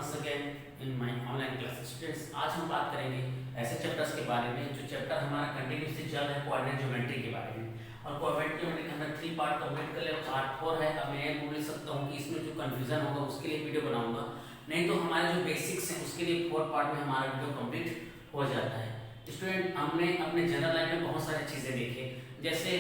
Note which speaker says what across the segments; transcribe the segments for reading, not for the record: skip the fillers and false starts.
Speaker 1: once again in my online class. Students, आज हम बात करेंगे ऐसे चैप्टर्स के बारे में जो चैप्टर हमारा कंटिन्यूसली चल रहा है कोऑर्डिनेट ज्योमेट्री के बारे में। और कोऑर्डिनेट ज्योमेट्री का हमने 3 पार्ट कंप्लीट कर लिया, पार्ट 4 है। अब मैं बोल सकता हूँ कि इसमें जो कंफ्यूजन होगा उसके लिए वीडियो बनाऊंगा, नहीं तो हमारे जो बेसिक्स हैं उसके लिए 4 पार्ट में हमारा वीडियो कंप्लीट हो जाता है। स्टूडेंट, हमने अपने जनरल लाइन में बहुत सारी चीज़ें देखी, जैसे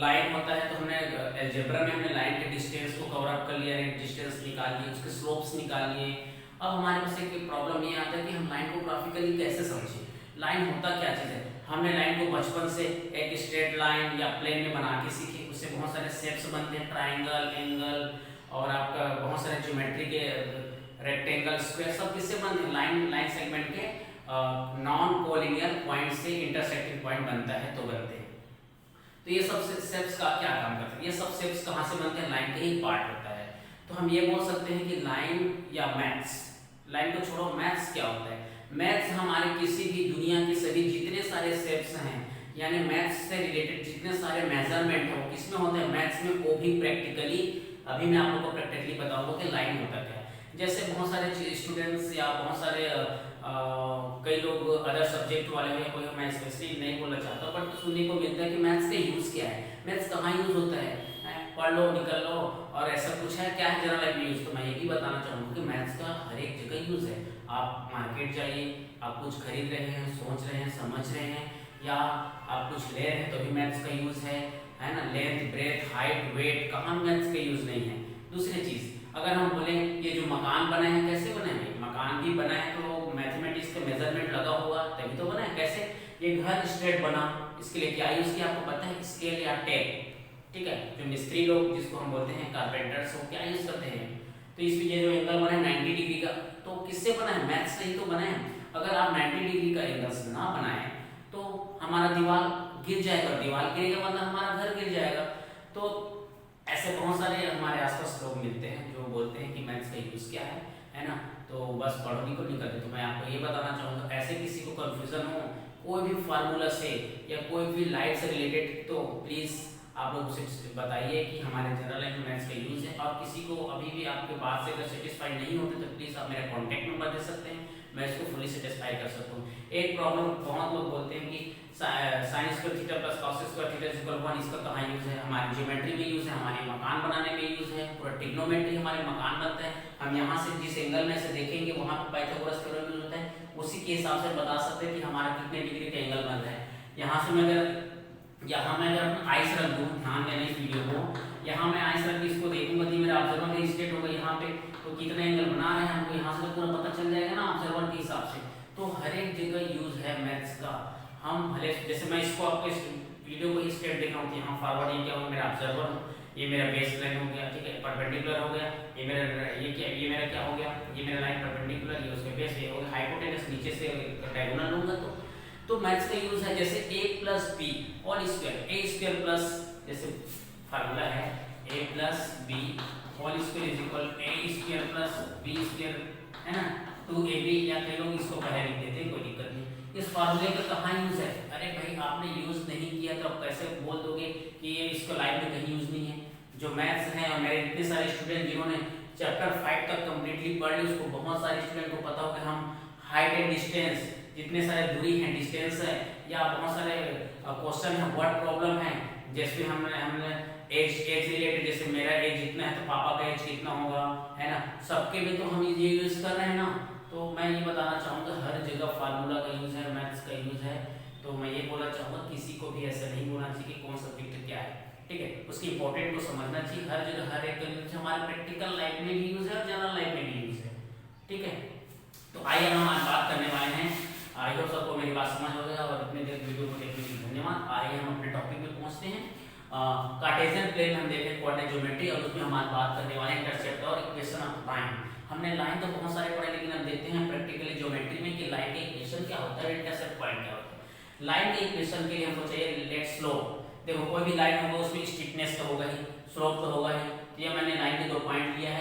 Speaker 1: लाइन होता है तो हमने अलजेब्रा में हमने लाइन के डिस्टेंस को कवर अप कर लिया, डिस्टेंस निकाल लिए, उसके स्लोप्स निकाल लिए। अब हमारे पास एक प्रॉब्लम ये आता है कि हम लाइन को ग्राफिकली कैसे समझें, लाइन होता क्या चीज़ है। हमने लाइन को बचपन से एक स्ट्रेट लाइन या प्लेन में बना के सीखे, उससे बहुत सारे शेप्स बनते हैं, ट्राइंगल, एंगल और आपका बहुत सारे ज्योमेट्री के रेक्टेंगल, स्क्वायर, सब किससे बनते हैं, लाइन सेगमेंट के नॉन कोलिनियर पॉइंट से इंटरसेक्टिंग पॉइंट बनता है तो बनते हैं। तो ये सब शेप्स का क्या काम करते हैं, ये सब शेप्स कहाँ से बनते हैं, लाइन का ही पार्ट होता है। तो हम ये बोल सकते हैं कि लाइन या मैथ्स, लाइन को छोड़ो, मैथ्स क्या होता है। मैथ्स हमारे किसी भी दुनिया के सभी जितने सारे शेप्स हैं, यानी मैथ्स से रिलेटेड जितने सारे मेजरमेंट है वो किसमें होते हैं, मैथ्स में। वो भी प्रैक्टिकली, अभी मैं आप लोगों को प्रैक्टिकली बताऊंगा कि लाइन होता क्या है। जैसे बहुत सारे स्टूडेंट्स या बहुत सारे कई लोग अदर सब्जेक्ट वाले हैं, कोई मैं स्पेशली नहीं बोलना चाहता, बट सुनने को मिलता है कि मैथ्स का यूज़ क्या है, मैथ्स कहाँ यूज़ होता है, पढ़ लो निकल लो और ऐसा कुछ है क्या है जनरल लाइफ में यूज़। तो मैं ये भी बताना चाहूँगा कि मैथ्स का हर एक जगह यूज़ है। आप मार्केट जाइए, आप कुछ खरीद रहे हैं, सोच रहे हैं, समझ रहे हैं, या आप कुछ ले रहे हैं तो भी मैथ्स का यूज़ है ना। लेंथ, ब्रेथ, हाइट, वेट, कहाँ मैथ्स का यूज़ नहीं है। दूसरी चीज़, अगर हम बोले ये जो मकान बना है कैसे बना है, मकान भी बना है तो मैथमेटिक्स का मेजरमेंट लगा होगा तभी तो बना है। कैसे ये घर स्ट्रेट बना, इसके लिए क्या यूज़ किया आपको पता है, स्केल या टेप, ठीक है। जो मिस्त्री लोग जिसको हम बोलते हैं कारपेंटर्स, वो क्या यूज़ करते हैं। तो इसमें ये जो एंगल बना है 90 डिग्री का, तो किससे बना है, मैथ्स से ही तो बना है। अगर आप 90 डिग्री का एंगल से ना बनाए तो हमारा दीवार गिर जाएगा, दीवार गिरेगा मतलब हमारा घर गिर जाएगा। तो ऐसे बहुत सारे हमारे आसपास लोग मिलते हैं जो बोलते हैं कि मैथ्स का यूज़ क्या है ना। तो बस पढ़ो नहीं करते। तो मैं आपको ये बताना चाहूँगा, ऐसे किसी को कंफ्यूजन हो कोई भी फार्मूला से या कोई भी लाइट से रिलेटेड, तो प्लीज़ आप लोग उसे बताइए कि हमारे जनरल लाइन में मैथ्स का यूज़ है। और किसी को अभी भी आपके बात से अगर सेटिस्फाई नहीं होते तो प्लीज़ आप मेरा कॉन्टैक्ट नंबर दे सकते हैं, मैं इसको फुली सेटिस्फाई कर सकता हूँ। एक प्रॉब्लम बहुत लोग बोलते हैं कि sine square theta plus cos square theta is equal 1, इसका कहाँ यूज़ है, हमारी ज्योमेट्री में यूज़ है, हमारे मकान बनाने में यूज़ है, पूरा ट्रिग्नोमेट्री हमारे मकान बनता है। हम यहाँ से जिस एंगल में से देखेंगे वहाँ पर पाइथागोरस थ्योरम यूज़ होता है, उसी के हिसाब से बता सकते हैं कि हमारा कितने डिग्री का एंगल बन रहा है। यहाँ से मैं अगर आइस रख दूँ, ध्यान देना इस वीडियो को, यहाँ मैं आइस रख के इसको देखूंगा कि मेरा ऑब्जर्वर का स्टेट होगा यहाँ पे, तो कितना एंगल बना रहे हैं हमको यहाँ से तो पूरा पता चल जाएगा ना ऑब्जर्वर के हिसाब से। तो हर एक जगह यूज़ है मैथ्स का। हम भले जैसे मैं इसको आपको इस वीडियो को ही स्टेट देख रहा हूँ कि यहाँ फॉरवर्ड ये क्या हो, मेरा ऑब्जर्वर, ये मेरा बेस लाइन हो गया, ठीक है, परपेंडिकुलर हो गया, ये मेरा क्या हो गया, ये मेरा लाइन परपेंडिकुलर, ये उसके बेस, ये हो गया हाइपोटेनस, नीचे से डायगोनल लूंगा तो मैथ्स का यूज है। जैसे a plus B whole square, A square plus, जैसे फार्मूला है a plus B whole square is equal A square plus B square, है ना, 2ab, या कई लोग इसको पहले लिख देते हैं, कोई दिक्कत नहीं। इस फार्मूले का कहाँ यूज है, अरे भाई आपने यूज नहीं किया तो आप कैसे बोल दोगे कि ये इसको लाइफ में कहीं यूज नहीं है। जो मैथ्स है, और मेरे इतने सारे स्टूडेंट जिन्होंने चैप्टर 5 तक कंप्लीटली पढ़ ली, उसको बहुत सारे स्टूडेंट को पता हो कि हम हाइट एंड डिस्टेंस, जितने सारे दूरी है, डिस्टेंस है, या बहुत सारे क्वेश्चन है, व्हाट प्रॉब्लम है, जैसे हमने एज रिलेटेड, जैसे मेरा एज इतना है तो पापा का एज कितना होगा, है ना, सबके भी तो हम ये यूज कर रहे हैं ना। तो मैं ये बताना चाहूँगा हर जगह फार्मूला का यूज है, मैथ्स का यूज है। तो मैं ये बोलना चाहूँगा किसी को भी ऐसा नहीं बोलना चाहिए कि कौन सब्जेक्ट क्या है, ठीक है, उसकी इंपॉर्टेंट को समझना चाहिए। हर जगह हर एक का यूज, हमारे प्रैक्टिकल लाइफ में भी यूज है और जनरल लाइफ में भी यूज है, ठीक है। तो आइए हम आज बात करने वाले हैं, आई होप सबको मेरी बात समझ हो गया, और इतने देर वीडियो को देखने के लिए धन्यवाद। आइए हम अपने टॉपिक में पहुंचते हैं। कार्टेशियन प्लेन हम देखें कोऑर्डिनेट ज्योमेट्री, और उसमें हम आज बात करने वाले हैं इंटरसेप्ट और इक्वेशन ऑफ लाइन। हमने लाइन तो बहुत सारे पढ़े, लेकिन हम देखते हैं प्रैक्टिकली ज्योमेट्री में कि लाइन का इक्वेशन क्या होता है, इंटरसेप्ट पॉइंट क्या होता है। लाइन के इक्वेशन के लिए हमको चाहिए लेट स्लोप। देखो कोई भी लाइन होगा उसमें स्टीपनेस तो होगा ही, स्लोप तो होगा ही। तो ये मैंने लाइन के 2 पॉइंट लिया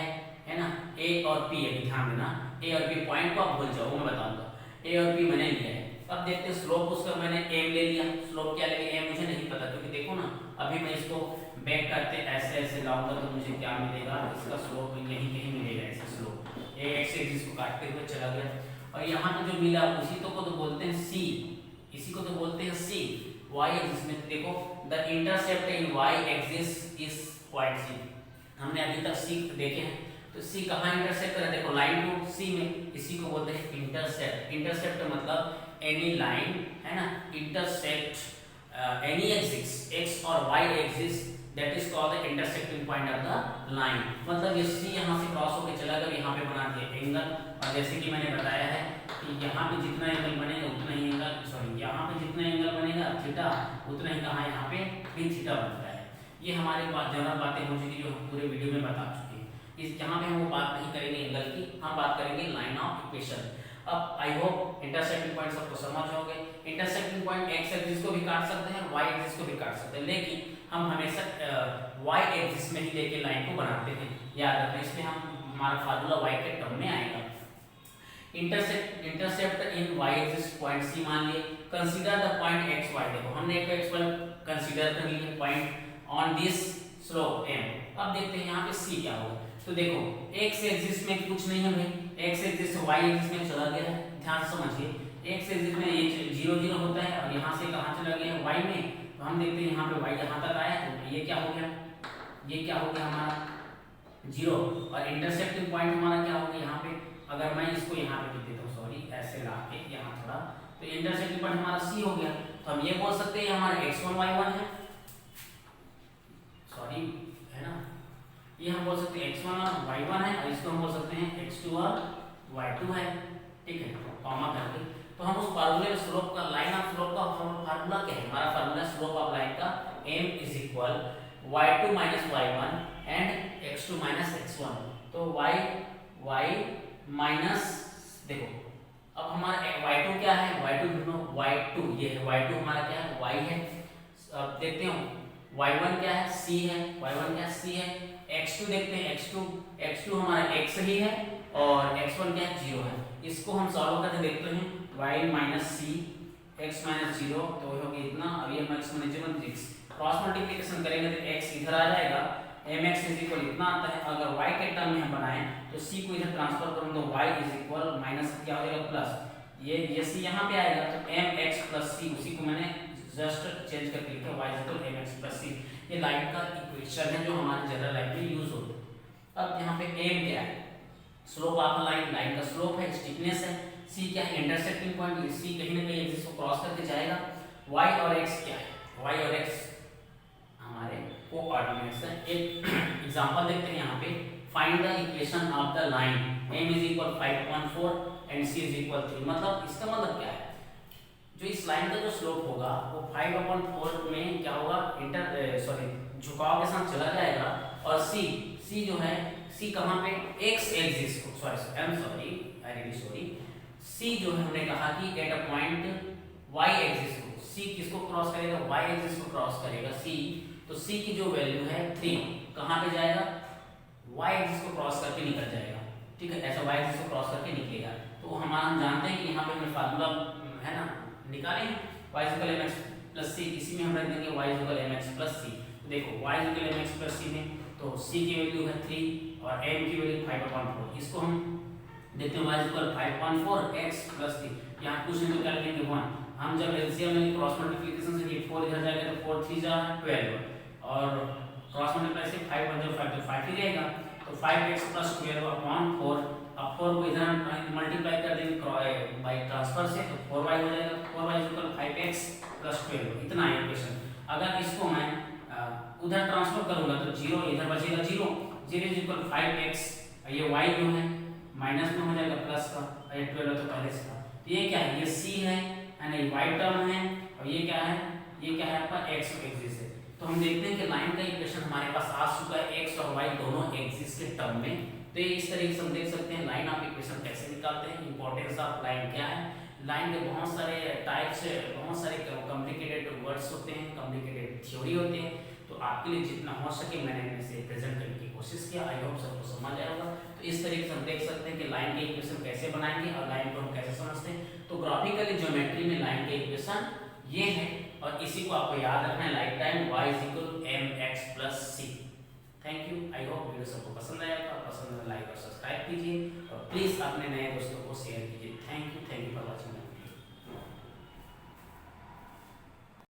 Speaker 1: है ना, ए और पी। अभी ध्यान देना, ए और पी पॉइंट को आप भूल जाओ, मैं बताऊंगा। ए और पी मैंने लिया है। अब देखते हैं स्लोप, उसका मैंने एम ले लिया। स्लोप क्या लेंगे, एम मुझे नहीं पता, क्योंकि देखो ना अभी मैं इसको बैक करते ऐसे ऐसे लाऊंगा तो मुझे क्या मिलेगा, इसका स्लोप यहीं कहीं मिलेगा, ऐसा स्लोप ये एक्स एक्सिस को काटते हुए चला गया। और यहाँ पे जो मिला उसी को तो बोलते हैं सी, इसी को तो बोलते हैं सी। वाई एक्सिस में देखो the intercept in Y axis is point C. हमने अभी तक सी देखे हैं, तो सी कहाँ इंटरसेप्ट कर रहा है, देखो लाइन टू सी में, इसी को बोलते हैं इंटरसेप्ट। इंटरसेप्ट मतलब एनी लाइन है ना, इंटरसेप्ट एनी एक्सिस एक्स और Y axis, that is called the intersecting point of the line. मतलब ये सी यहाँ से क्रॉस होकर चला गया, यहाँ पे बना दिया एंगल। और जैसे कि मैंने बताया है कि यहाँ पे जितना एंगल बनेगा उतना ही एंगल, सॉरी यहाँ पे जितना एंगल बनेगा थीटा, उतना ही कहाँ यहाँ पे भी थीटा बनता है। ये हमारी बात जनरल बातें हो चुकी जो हम पूरे वीडियो में बता चुके हैं। इस यहाँ पे हम वो बात नहीं करेंगे एंगल की, हम बात करेंगे लाइन ऑफ इक्वेशन। अब आई होप इंटरसेक्टिंग पॉइंट सबको समझ हो गए। इंटरसेक्टिंग पॉइंट एक्स एक्सिस को भी काट सकते हैं, वाई एक्सिस को भी काट सकते हैं, लेकिन हम हमेशा वाई एक्सिस में ही लेके लाइन को बनाते हैं, याद रखना। इसमें हम हमारा फार्मूला वाई के टर्म में आएगा। Intercept in Y axis point C मान लिए। Consider the point X Y, देखो हमने एक एक्स वाई कंसीडर कर लिया point on this slope M. अब देखते हैं यहाँ पे सी क्या होगा। तो देखो एक्स एक्सिस में कुछ नहीं है भाई, एक्स एक्सिस से वाई एक्सिस में चला गया है, ध्यान से समझिए। एक्स एक्सिस में ये 0 0 होता है और यहाँ से कहाँ चला गया है वाई में, तो हम देखते हैं यहाँ पे वाई यहाँ तक आया, तो ये क्या हो गया, ये क्या हो गया हमारा 0। और इंटरसेक्टिंग पॉइंट हमारा क्या हो गया यहाँ पे, अगर मैं इसको यहाँ पे लिख देता हूँ, सॉरी ऐसे ला के यहाँ थोड़ा, तो इंटरसेक्टिंग पॉइंट हमारा सी हो गया। तो हम ये बोल सकते हैं हमारा x1 y1 है, सॉरी है ना, ये हम बोल सकते हैं x1 और y1 है, और इसको हम बोल सकते हैं x2 और y2 है, ठीक है, कॉमा करके। तो हम उस फार्मूले स्लोप का, लाइन ऑफ स्लोप का फार्मूला क्या है, हमारा फार्मूला स्लोप ऑफ लाइन का m is equal y2 minus y1 and x2 minus x1। तो y माइनस, देखो अब हमारा y2 क्या है, y2 ढूंढो, y2 ये है, y2 हमारा क्या है, y है। अब देखते हो y1 क्या है, c है, y1 क्या है, c है। x2 देखते हैं, x2 हमारा x ही है और x1 क्या है, 0 है। इसको हम सॉल्व करके देखते हैं, y minus c x minus 0, तो हो गया इतना। अब ये x माइनस 6 क्रॉस मल्टीप्लिकेशन करेंगे तो x इधर आ जाएगा, mx इज इक्वल इतना आता है। अगर y के टर्म में हम बनाएं तो c को इधर ट्रांसफर करूं तो y इज इक्वल माइनस क्या हो जाएगा प्लस, ये c यहाँ पे आएगा, तो mx प्लस c, उसी को मैंने जस्ट चेंज करके लिखा y is equal mx plus c। ये लाइन का इक्वेशन है जो हमारे जनरल लाइन में यूज होता है। अब यहाँ पे m क्या है, स्लोप ऑफ लाइन, लाइन का स्लोप है, स्टिफनेस है। c क्या है, इंटरसेक्टिंग पॉइंट, c कहीं ना कहीं एक्सिस को क्रॉस करके जाएगा। y और x क्या है, y और x हमारे कोऑर्डिनेट्स हैं। एक एग्जांपल देखते हैं यहाँ पे, find the equation of the line m is equal 5.4 and c is equal 3। मतलब इसका मतलब क्या है, जो इस लाइन का जो स्लोप होगा वो 5/4 में क्या होगा, झुकाव के साथ चला जाएगा। और c जो है, c कहाँ पे, x एक्सिस को, c जो है हमने कहा कि at a point y axis को, c किसको क्रॉस करेगा, y एक्सिस को क्रॉस करेगा c। तो c की जो वैल्यू है 3 कहाँ पे जाएगा, y एक्सिस को क्रॉस करके निकल जाएगा, ठीक है, ऐसा y एक्सिस को क्रॉस करके निकलेगा। तो हमारा हम जानते हैं कि यहाँ पे हमने फार्मूला है ना निकाले हैं, y equal mx plus c, इसी में हम रख देंगे y equal mx plus c। देखो y equal mx plus c में तो c की वैल्यू है 3 और m की वैल्यू 5/4। इसको हम देखते हैं y इक्वल 5/4 x प्लस 3, यहाँ कुछ नहीं तो क्या लिखेंगे 1। हम जब एलसीएम में क्रॉस मल्टीप्लिकेशन से ये 4 इधर जाएगा तो 4 3 जा 12, और क्रॉस मल्टीप्लाई से 5 1 जो 5 तो 5 ही रहेगा। तो 5x प्लस 12/4, अब 4 को इधर मल्टीप्लाई कर देंगे बाय ट्रांसफर से, तो 4y हो जाएगा, 4y इक्वल 5x प्लस 12, इतना है इक्वेशन। अगर इसको मैं उधर ट्रांसफर करूंगा तो 0 इधर बचेगा 0 इक्वल 5x, ये y जो है माइनस में हो जाएगा प्लस का, और ये 12 तो पहले से था। तो ये क्या है, ये c है एंड ये y टर्म है, और ये क्या है, ये क्या है आपका x एक्सिस है। तो हम देखते हैं कि लाइन का इक्वेशन हमारे पास आ चुका है x और y दोनों एक्सिस के टर्म में। तो ये इस तरीके से हम देख सकते हैं लाइन ऑफ इक्वेशन कैसे निकालते हैं, इंपॉर्टेंस ऑफ लाइन क्या है। लाइन के बहुत सारे टाइप्स, बहुत सारे कॉम्प्लिकेटेड वर्ड्स होते हैं, कॉम्प्लिकेटेड थ्योरी होते हैं। तो आपके लिए जितना हो सके मैंने इसे प्रेजेंट करने की कोशिश किया, आई होप सबको समझ आया होगा। तो इस तरीके से हम देख सकते हैं कि लाइन के इक्वेशन कैसे बनाएंगे और लाइन को हम कैसे समझते हैं। तो ग्राफिकली ज्योमेट्री में लाइन के इक्वेशन ये है, और इसी को आपको याद रखना है, like time y is equal mx plus C. Thank you. I hope video सबको पसंद आया होगा। पसंद आया लाइक और सब्सक्राइब कीजिए और प्लीज़ अपने नए दोस्तों